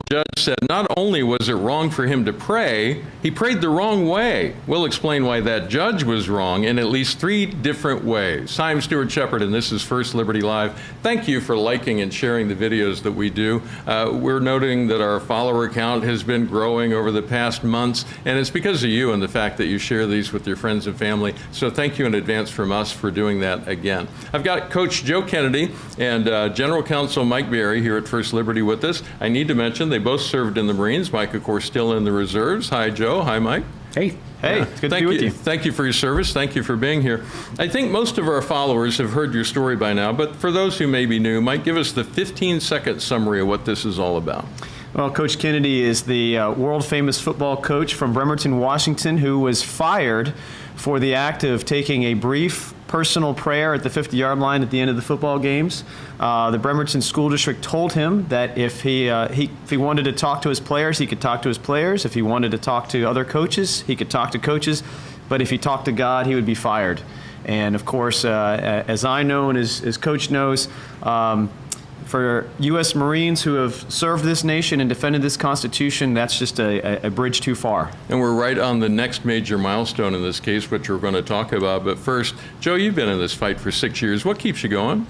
judge said not only was it wrong for him to pray, he prayed the wrong way. We'll explain why that judge was wrong in at least 3 different ways. I'm Stuart Shepard, and this is First Liberty Live. Thank you for liking and sharing the videos that we do. We're noting that our follower count has been growing over the past months, and it's because of you and the fact that you share these with your friends and family. So thank you in advance from us for doing that again. I've got Coach Joe Kennedy and General Counsel Mike Berry here at First Liberty with us. I need to mention they both served in the Marines. Mike, of course, still in the reserves. Hi, Joe. Hi, Mike. Hey, it's good to be with you. Thank you for your service. Thank you for being here. I think most of our followers have heard your story by now, but for those who may be new, Mike, give us the 15-second summary of what this is all about. Well, Coach Kennedy is the world-famous football coach from Bremerton, Washington, who was fired for the act of taking a brief personal prayer at the 50-yard line at the end of the football games. The Bremerton School District told him that if he wanted to talk to his players, he could talk to his players. If he wanted to talk to other coaches, he could talk to coaches. But if he talked to God, he would be fired. And of course, as I know and as Coach knows, for U.S. Marines who have served this nation and defended this Constitution, that's just a bridge too far. And we're right on the next major milestone in this case, which we're going to talk about. But first, Joe, you've been in this fight for 6 years. What keeps you going?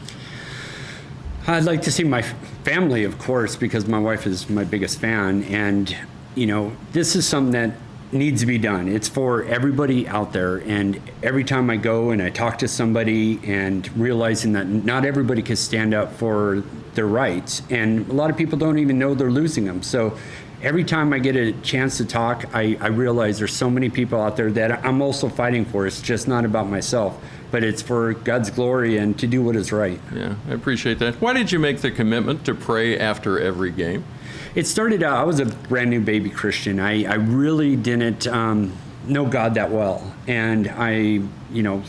I'd like to see my family, of course, because my wife is my biggest fan. And, you know, this is something that needs to be done. It's for everybody out there. And every time I go and I talk to somebody and realizing that not everybody can stand up for their rights, and a lot of people don't even know they're losing them. So every time I get a chance to talk, I realize there's so many people out there that I'm also fighting for. It's just not about myself, but it's for God's glory and to do what is right. Yeah, I appreciate that. Why did you make the commitment to pray after every game? It started out, I was a brand new baby Christian. I really didn't know God that well. And I,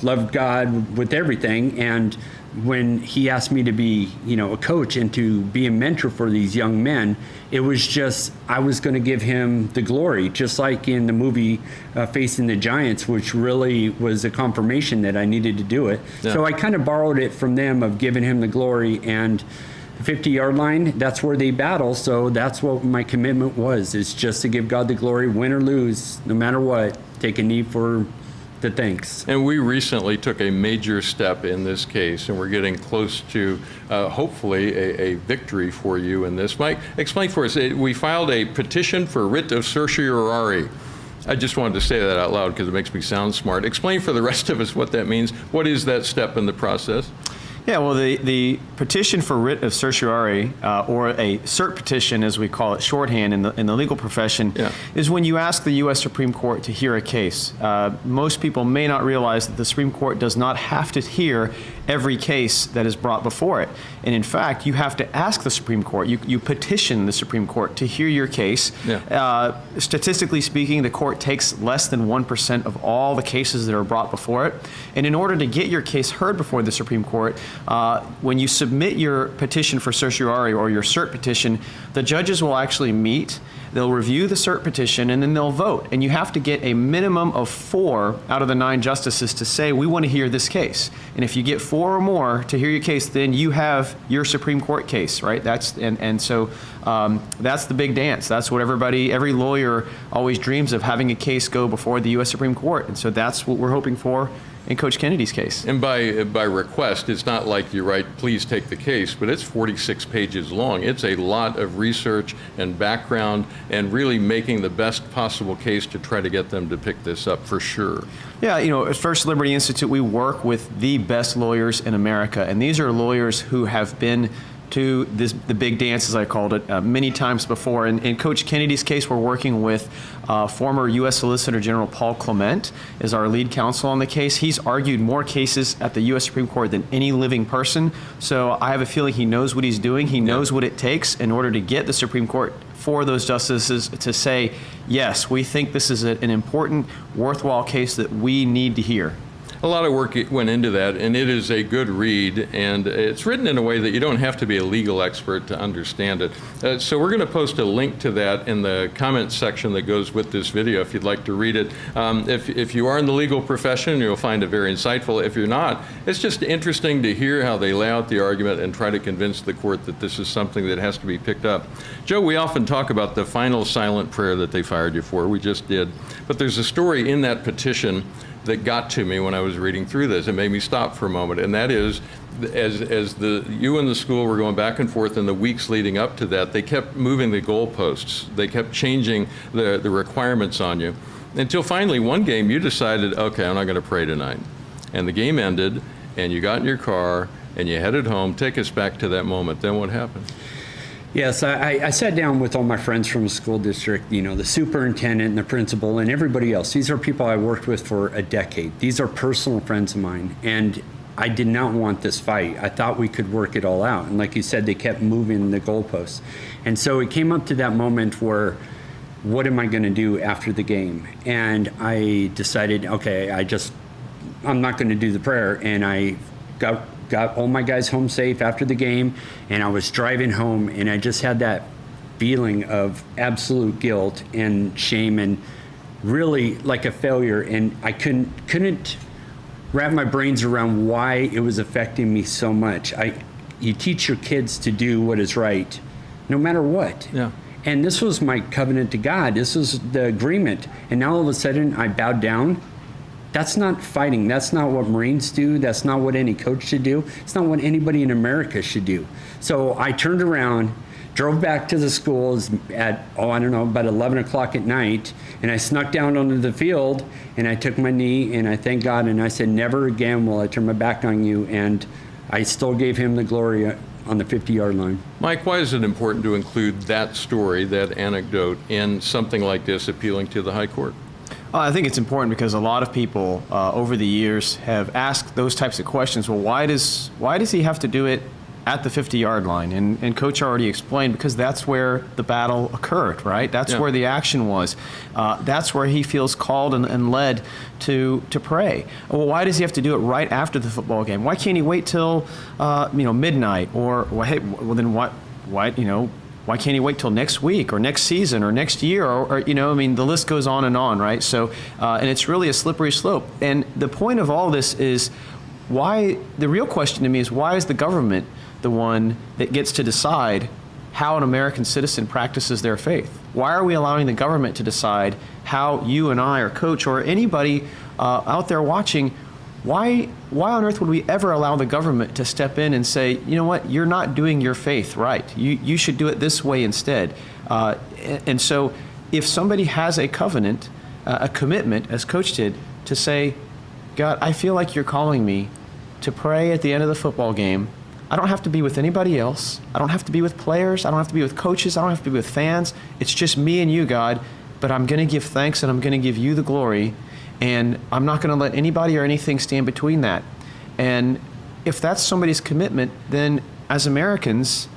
loved God with everything. And when he asked me to be, a coach and to be a mentor for these young men, it was just, I was going to give him the glory, just like in the movie Facing the Giants, which really was a confirmation that I needed to do it. Yeah. So I kind of borrowed it from them of giving him the glory. And the 50-yard line, that's where they battle. So that's what my commitment was, is just to give God the glory, win or lose, no matter what, take a knee for the thanks. And we recently took a major step in this case, and we're getting close to hopefully a victory for you in this. Mike, explain for us. We filed a petition for Writ of Certiorari. I just wanted to say that out loud because it makes me sound smart. Explain for the rest of us what that means. What is that step in the process? Yeah, well, the petition for writ of certiorari, or a cert petition, as we call it shorthand in the legal profession, is when you ask the U.S. Supreme Court to hear a case. Most people may not realize that the Supreme Court does not have to hear every case that is brought before it. And in fact, you have to ask the Supreme Court. You petition the Supreme Court to hear your case. Yeah. Statistically speaking, the court takes less than 1% of all the cases that are brought before it. And in order to get your case heard before the Supreme Court, when you submit your petition for certiorari or your cert petition, the judges will actually meet, they'll review the cert petition, and then they'll vote. And you have to get a minimum of 4 out of the 9 justices to say, we want to hear this case. And if you get 4 or more to hear your case, then you have your Supreme Court case, right? So that's the big dance. That's what every lawyer always dreams of, having a case go before the U.S. Supreme Court. And so that's what we're hoping for in Coach Kennedy's case. And by request, it's not like you write, please take the case, but it's 46 pages long. It's a lot of research and background and really making the best possible case to try to get them to pick this up for sure. Yeah, at First Liberty Institute, we work with the best lawyers in America, and these are lawyers who have been to the big dance, as I called it, many times before. In Coach Kennedy's case, we're working with former U.S. Solicitor General Paul Clement as our lead counsel on the case. He's argued more cases at the U.S. Supreme Court than any living person. So I have a feeling he knows what he's doing. He knows what it takes in order to get the Supreme Court for those justices to say, yes, we think this is an important, worthwhile case that we need to hear. A lot of work went into that, and it is a good read, and it's written in a way that you don't have to be a legal expert to understand it. So we're going to post a link to that in the comments section that goes with this video if you'd like to read it. If you are in the legal profession, you'll find it very insightful. If you're not, it's just interesting to hear how they lay out the argument and try to convince the court that this is something that has to be picked up. Joe, we often talk about the final silent prayer that they fired you for. We just did. But there's a story in that petition that got to me when I was reading through this. It made me stop for a moment, and that is, as you and the school were going back and forth in the weeks leading up to that, they kept moving the goalposts. They kept changing the requirements on you, until finally one game you decided, okay, I'm not going to pray tonight. And the game ended, and you got in your car, and you headed home. Take us back to that moment. Then what happened? Yes, I sat down with all my friends from the school district, the superintendent and the principal and everybody else. These are people I worked with for a decade. These are personal friends of mine. And I did not want this fight. I thought we could work it all out. And like you said, they kept moving the goalposts. And so it came up to that moment where, what am I going to do after the game? And I decided, okay, I'm not going to do the prayer. And I got all my guys home safe after the game, and I was driving home, and I just had that feeling of absolute guilt and shame and really like a failure, and I couldn't wrap my brains around why it was affecting me so much. You teach your kids to do what is right, no matter what. Yeah. And this was my covenant to God. This was the agreement, and now all of a sudden I bowed down. That's not fighting. That's not what Marines do. That's not what any coach should do. It's not what anybody in America should do. So I turned around, drove back to the schools at, about 11 o'clock at night, and I snuck down onto the field, and I took my knee, and I thanked God, and I said, never again will I turn my back on you, and I still gave him the glory on the 50-yard line. Mike, why is it important to include that story, that anecdote, in something like this appealing to the High Court? I think it's important because a lot of people over the years have asked those types of questions. Well, why does he have to do it at the 50-yard line? And Coach already explained, because that's where the battle occurred, right? That's where the action was. That's where he feels called and led to pray. Well, why does he have to do it right after the football game? Why can't he wait till midnight? Or why can't he wait till next week or next season or next year or the list goes on, right? So, and it's really a slippery slope. And the point of all this is the real question to me is, why is the government the one that gets to decide how an American citizen practices their faith? Why are we allowing the government to decide how you and I or Coach or anybody out there watching, why on earth would we ever allow the government to step in and say, you know what, you're not doing your faith right. You should do it this way instead. And so if somebody has a covenant, a commitment, as Coach did, to say, God, I feel like you're calling me to pray at the end of the football game. I don't have to be with anybody else. I don't have to be with players. I don't have to be with coaches. I don't have to be with fans. It's just me and you, God. But I'm going to give thanks and I'm going to give you the glory. And I'm not going to let anybody or anything stand between that. And if that's somebody's commitment, then as Americans,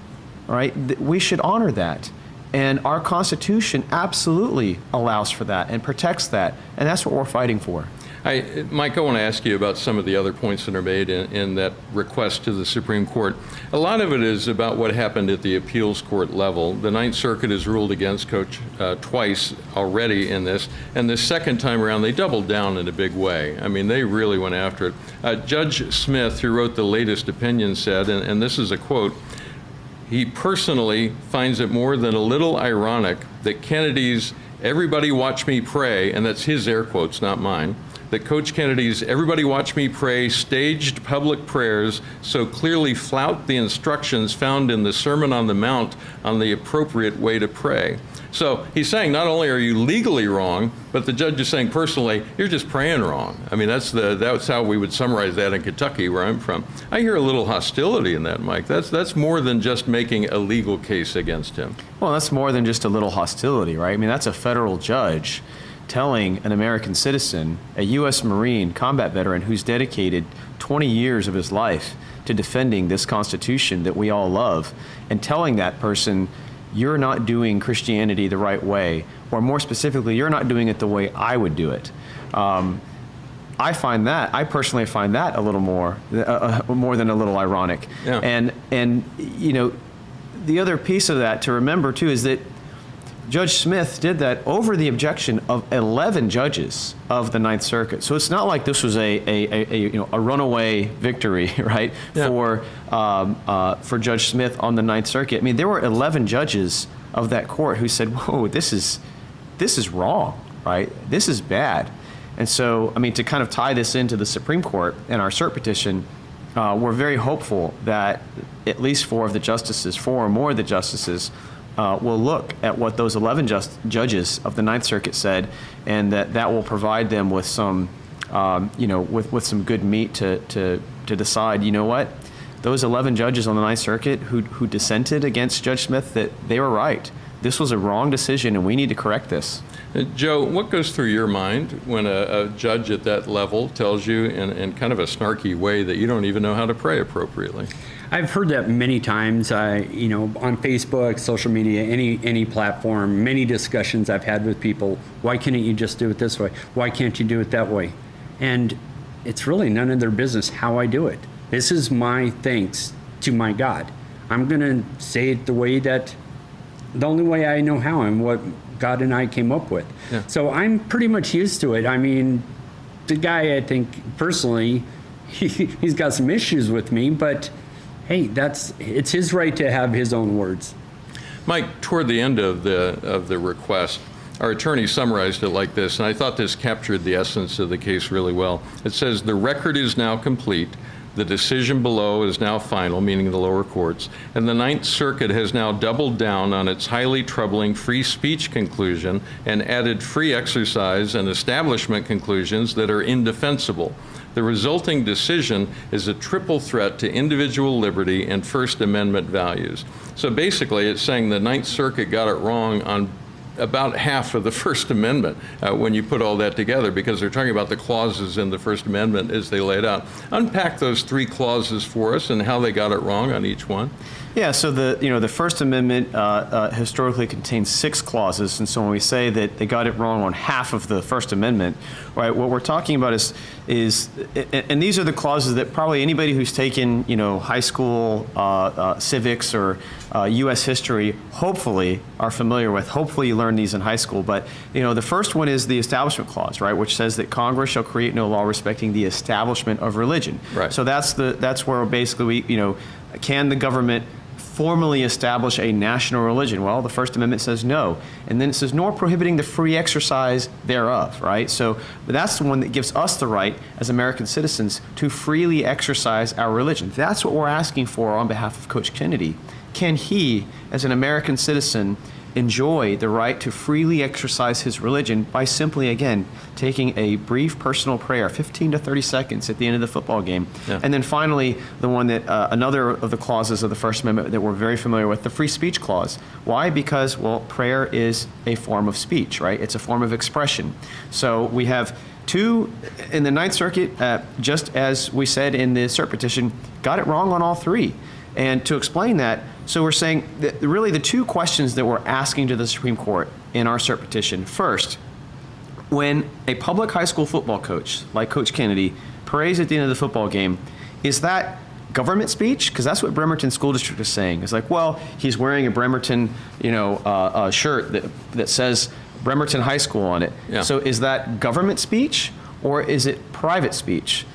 right, we should honor that. And our Constitution absolutely allows for that and protects that. And that's what we're fighting for. Mike, I want to ask you about some of the other points that are made in that request to the Supreme Court. A lot of it is about what happened at the appeals court level. The Ninth Circuit has ruled against Coach twice already in this, and the second time around they doubled down in a big way. I mean, they really went after it. Judge Smith, who wrote the latest opinion, said, and this is a quote, he personally finds it more than a little ironic that Kennedy's "Everybody Watch Me Pray," and that's his air quotes, not mine, that Coach Kennedy's "Everybody Watch Me Pray" staged public prayers so clearly flout the instructions found in the Sermon on the Mount on the appropriate way to pray. So he's saying not only are you legally wrong, but the judge is saying personally, you're just praying wrong. I mean, that's how we would summarize that in Kentucky, where I'm from. I hear a little hostility in that, Mike. That's more than just making a legal case against him. Well, that's more than just a little hostility, right? I mean, that's a federal judge telling an American citizen, a U.S. Marine, combat veteran, who's dedicated 20 years of his life to defending this Constitution that we all love, and telling that person, you're not doing Christianity the right way, or more specifically, you're not doing it the way I would do it. I personally find that a little more than a little ironic. Yeah. And the other piece of that to remember too is that Judge Smith did that over the objection of 11 judges of the Ninth Circuit. So it's not like this was a runaway victory, right? Yeah. For Judge Smith on the Ninth Circuit. I mean, there were 11 judges of that court who said, "Whoa, this is wrong, right? This is bad." And so, I mean, to kind of tie this into the Supreme Court and our cert petition, we're very hopeful that at least four or more of the justices will look at what those 11 judges of the Ninth Circuit said, and that will provide them with some, with some good meat to decide, you know what, those 11 judges on the Ninth Circuit who dissented against Judge Smith, that they were right. This was a wrong decision, and we need to correct this. Joe, what goes through your mind when a judge at that level tells you in kind of a snarky way that you don't even know how to pray appropriately? I've heard that many times, on Facebook, social media, any platform, many discussions I've had with people. Why can't you just do it this way? Why can't you do it that way? And it's really none of their business how I do it. This is my thanks to my God. I'm going to say it the only way I know how and what God and I came up with. Yeah. So I'm pretty much used to it. I mean, the guy, I think, personally, he's got some issues with me, but hey, it's his right to have his own words. Mike, toward the end of the request, our attorney summarized it like this, and I thought this captured the essence of the case really well. It says, "The record is now complete. The decision below is now final," meaning the lower courts, "and the Ninth Circuit has now doubled down on its highly troubling free speech conclusion and added free exercise and establishment conclusions that are indefensible. The resulting decision is a triple threat to individual liberty and First Amendment values." So basically, it's saying the Ninth Circuit got it wrong on about half of the First Amendment when you put all that together, because they're talking about the clauses in the First Amendment as they laid out. Unpack those three clauses for us and how they got it wrong on each one. Yeah, so the First Amendment historically contains 6 clauses, and so when we say that they got it wrong on half of the First Amendment, right? What we're talking about is, and these are the clauses that probably anybody who's taken high school civics or U.S. history hopefully are familiar with. Hopefully you learned these in high school, but the first one is the Establishment Clause, right, which says that Congress shall create no law respecting the establishment of religion. Right. So that's where basically can the government formally establish a national religion? Well, the First Amendment says no. And then it says, nor prohibiting the free exercise thereof, right? So that's the one that gives us the right as American citizens to freely exercise our religion. That's what we're asking for on behalf of Coach Kennedy. Can he, as an American citizen, enjoy the right to freely exercise his religion by simply, again, taking a brief personal prayer, 15 to 30 seconds at the end of the football game. Yeah. And then finally, the one that, another of the clauses of the First Amendment that we're very familiar with, the Free Speech Clause. Why? Because, well, prayer is a form of speech, right? It's a form of expression. So we have two in the Ninth Circuit, just as we said in the cert petition, got it wrong on all three. And to explain that, so we're saying that really the two questions that we're asking to the Supreme Court in our cert petition. First, when a public high school football coach, like Coach Kennedy, prays at the end of the football game, is that government speech? Because that's what Bremerton School District is saying. It's like, well, he's wearing a Bremerton, a shirt that says Bremerton High School on it. Yeah. So is that government speech or is it private speech?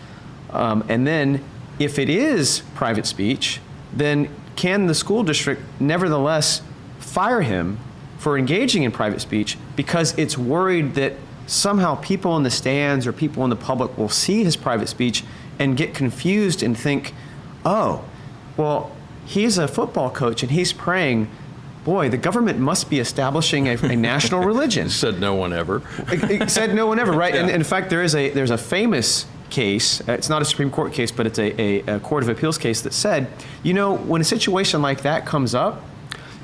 And then if it is private speech, then can the school district nevertheless fire him for engaging in private speech because it's worried that somehow people in the stands or people in the public will see his private speech and get confused and think, oh, well, he's a football coach and he's praying, boy, the government must be establishing a national religion. Said no one ever. It said no one ever, right? Yeah. And in fact, there's a famous case, it's not a Supreme Court case, but it's a Court of Appeals case that said, when a situation like that comes up,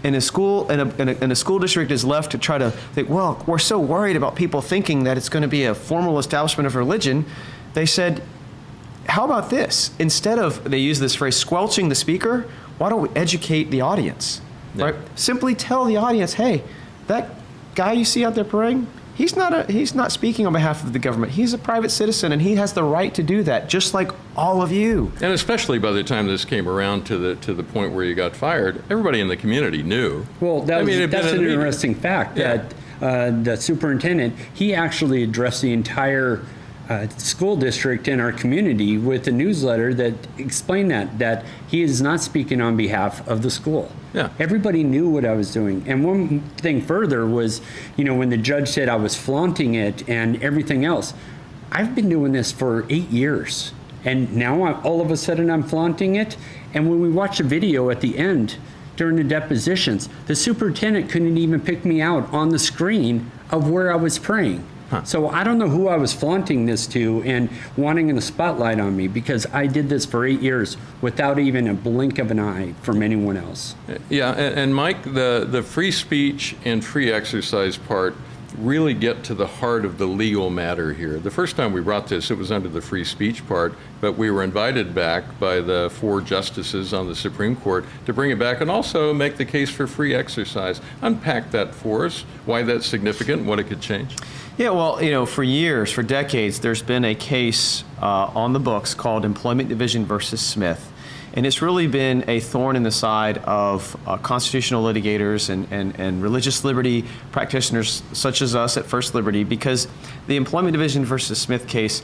and a school district is left to try to think, well, we're so worried about people thinking that it's going to be a formal establishment of religion, they said, how about this? Instead of, they use this phrase, squelching the speaker, why don't we educate the audience? Yeah. Right? Simply tell the audience, hey, that guy you see out there praying, he's not speaking on behalf of the government. He's a private citizen, and he has the right to do that, just like all of you. And especially by the time this came around to the point where you got fired, everybody in the community knew. Well, that's an interesting fact that the superintendent, he actually addressed the entire school district in our community with a newsletter that explained that he is not speaking on behalf of the school. Yeah. Everybody knew what I was doing. And one thing further was, when the judge said I was flaunting it and everything else, I've been doing this for 8 years. And now all of a sudden I'm flaunting it. And when we watch the video at the end during the depositions, the superintendent couldn't even pick me out on the screen of where I was praying. So I don't know who I was flaunting this to and wanting the spotlight on me, because I did this for 8 years without even a blink of an eye from anyone else. Yeah, and Mike, the free speech and free exercise part really get to the heart of the legal matter here. The first time we brought this, it was under the free speech part, but we were invited back by the 4 justices on the Supreme Court to bring it back and also make the case for free exercise. Unpack that for us, why that's significant, what it could change. Yeah, well, for years, for decades, there's been a case on the books called Employment Division versus Smith. And it's really been a thorn in the side of constitutional litigators and religious liberty practitioners such as us at First Liberty, because the Employment Division versus Smith case,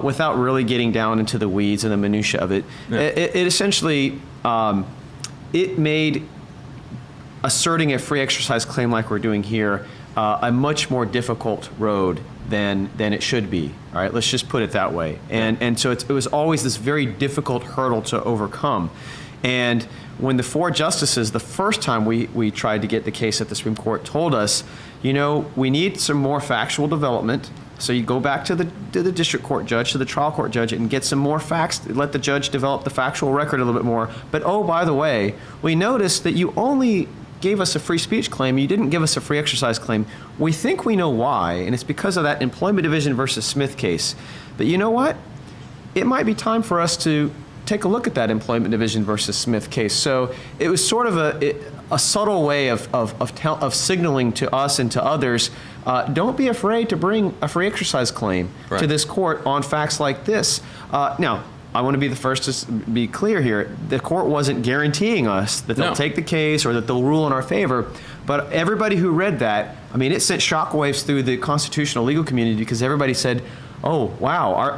without really getting down into the weeds and the minutia of it, it essentially, it made asserting a free exercise claim like we're doing here a much more difficult road than it should be. All right, let's just put it that way. And so it was always this very difficult hurdle to overcome. And when the 4 justices, the first time we tried to get the case at the Supreme Court, told us, we need some more factual development. So you go back to the district court judge, to the trial court judge, and get some more facts, let the judge develop the factual record a little bit more. But oh, by the way, we noticed that you only gave us a free speech claim, you didn't give us a free exercise claim. We think we know why, and it's because of that Employment Division versus Smith case. But you know what? It might be time for us to take a look at that Employment Division versus Smith case. So it was sort of a subtle way of signaling to us and to others, don't be afraid to bring a free exercise claim to this court on facts like this. Now, I want to be the first to be clear here. The court wasn't guaranteeing us that they'll take the case or that they'll rule in our favor. But everybody who read that, it sent shockwaves through the constitutional legal community, because everybody said, oh, wow,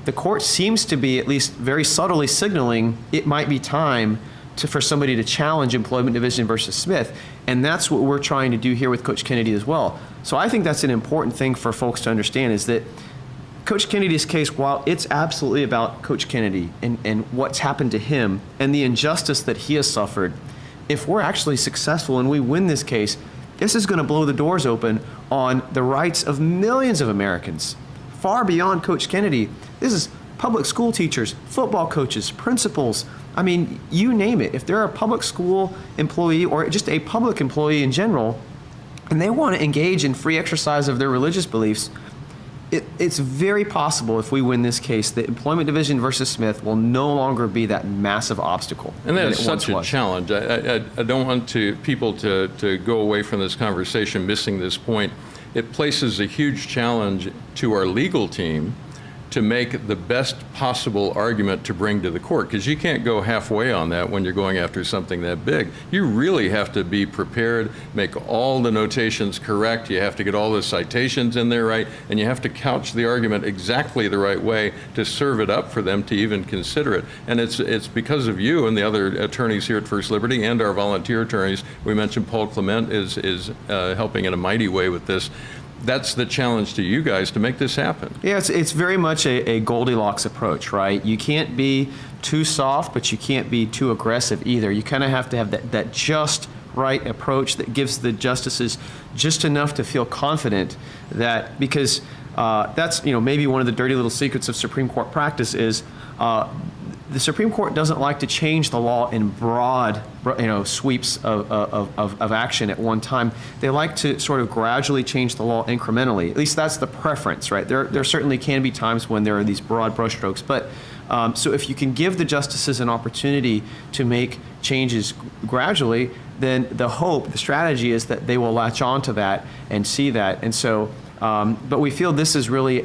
the court seems to be at least very subtly signaling it might be time for somebody to challenge Employment Division versus Smith. And that's what we're trying to do here with Coach Kennedy as well. So I think that's an important thing for folks to understand, is that Coach Kennedy's case, while it's absolutely about Coach Kennedy and what's happened to him and the injustice that he has suffered, if we're actually successful and we win this case, this is going to blow the doors open on the rights of millions of Americans. Far beyond Coach Kennedy, this is public school teachers, football coaches, principals. You name it. If they're a public school employee or just a public employee in general, and they want to engage in free exercise of their religious beliefs, it's very possible, if we win this case, that Employment Division versus Smith will no longer be that massive obstacle. And that is such a challenge. I don't want people to go away from this conversation missing this point. It places a huge challenge to our legal team to make the best possible argument to bring to the court, because you can't go halfway on that when you're going after something that big. You really have to be prepared, make all the notations correct, you have to get all the citations in there right, and you have to couch the argument exactly the right way to serve it up for them to even consider it. And it's because of you and the other attorneys here at First Liberty and our volunteer attorneys. We mentioned Paul Clement is helping in a mighty way with this. That's the challenge to you guys to make this happen. Yeah, it's very much a Goldilocks approach, right? You can't be too soft, but you can't be too aggressive either. You kind of have to have that just right approach that gives the justices just enough to feel confident that, because that's maybe one of the dirty little secrets of Supreme Court practice is the Supreme Court doesn't like to change the law in broad, sweeps of action at one time. They like to sort of gradually change the law incrementally. At least that's the preference, right? There certainly can be times when there are these broad brushstrokes, but so if you can give the justices an opportunity to make changes gradually, then the strategy is that they will latch on to that and see that. And so But we feel this is really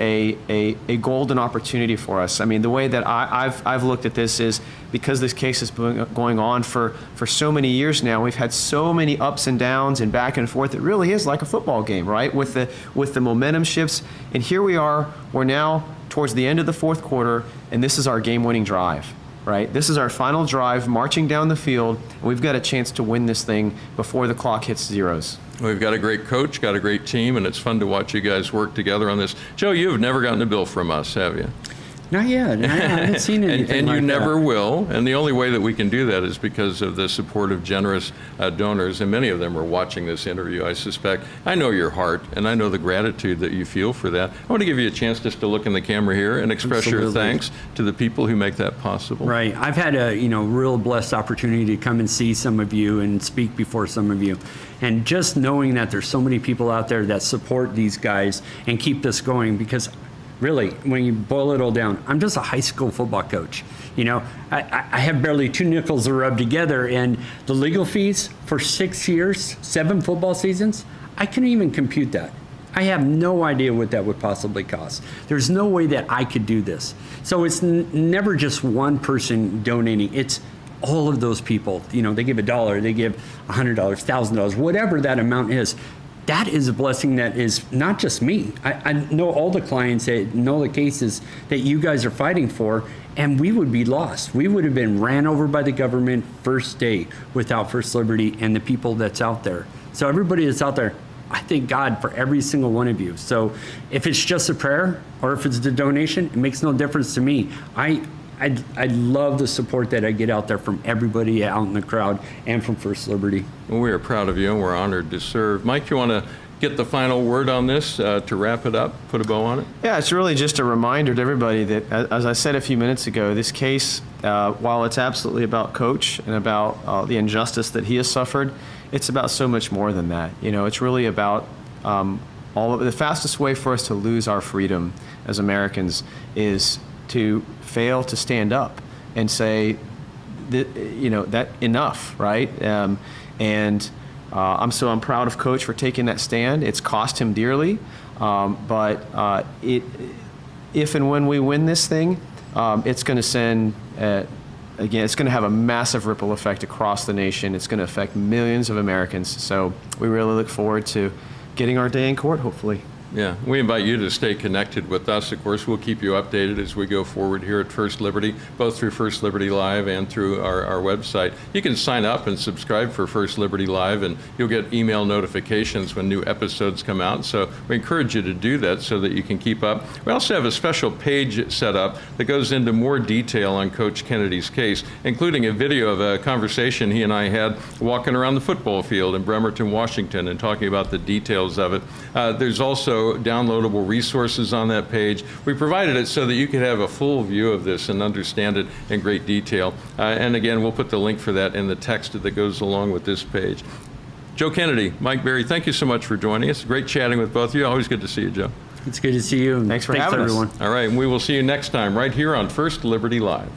a golden opportunity for us. I mean, the way that I've looked at this is because this case has been going on for so many years now. We've had so many ups and downs and back and forth. It really is like a football game, right? With the momentum shifts. And here we are. We're now towards the end of the fourth quarter, and this is our game-winning drive. Right? This is our final drive, marching down the field, and we've got a chance to win this thing before the clock hits zeros. We've got a great coach, got a great team, and it's fun to watch you guys work together on this. Joe, you have never gotten a bill from us, have you? Not yet. I haven't seen anything and like you never that. will. And the only way that we can do that is because of the support of generous donors. And many of them are watching this interview, I suspect. I know your heart, and I know the gratitude that you feel for that. I want to give you a chance just to look in the camera here and express your thanks to the people who make that possible. Right. I've had a real blessed opportunity to come and see some of you and speak before some of you. And just knowing that there's so many people out there that support these guys and keep this going, because really, when you boil it all down, I'm just a high school football coach. I have barely 2 nickels to rub together, and the legal fees for 6 years, 7 football seasons, I couldn't even compute that. I have no idea what that would possibly cost. There's no way that I could do this. So it's never just one person donating. It's all of those people. They give $1, they give $100, $1,000, whatever that amount is. That is a blessing that is not just me. I know all the clients that know the cases that you guys are fighting for, and we would be lost. We would have been ran over by the government first day without First Liberty and the people that's out there. So everybody that's out there, I thank God for every single one of you. So if it's just a prayer or if it's the donation, it makes no difference to me. I love the support that I get out there from everybody out in the crowd and from First Liberty. Well, we are proud of you, and we're honored to serve. Mike, you want to get the final word on this to wrap it up, put a bow on it? Yeah, it's really just a reminder to everybody that, as I said a few minutes ago, this case, while it's absolutely about Coach and about the injustice that he has suffered, it's about so much more than that. It's really about all of the fastest way for us to lose our freedom as Americans is to fail to stand up and say, that enough, right? I'm proud of Coach for taking that stand. It's cost him dearly, but if and when we win this thing, it's going to send. Again, it's going to have a massive ripple effect across the nation. It's going to affect millions of Americans. So we really look forward to getting our day in court, hopefully. Yeah, we invite you to stay connected with us. Of course, we'll keep you updated as we go forward here at First Liberty, both through First Liberty Live and through our website. You can sign up and subscribe for First Liberty Live, and you'll get email notifications when new episodes come out. So we encourage you to do that so that you can keep up. We also have a special page set up that goes into more detail on Coach Kennedy's case, including a video of a conversation he and I had walking around the football field in Bremerton, Washington, and talking about the details of it. There's also downloadable resources on that page. We provided it so that you could have a full view of this and understand it in great detail. And again, we'll put the link for that in the text that goes along with this page. Joe Kennedy, Mike Berry, thank you so much for joining us. Great chatting with both of you. Always good to see you, Joe. It's good to see you. Thanks for having us. Everyone. All right, and we will see you next time right here on First Liberty Live.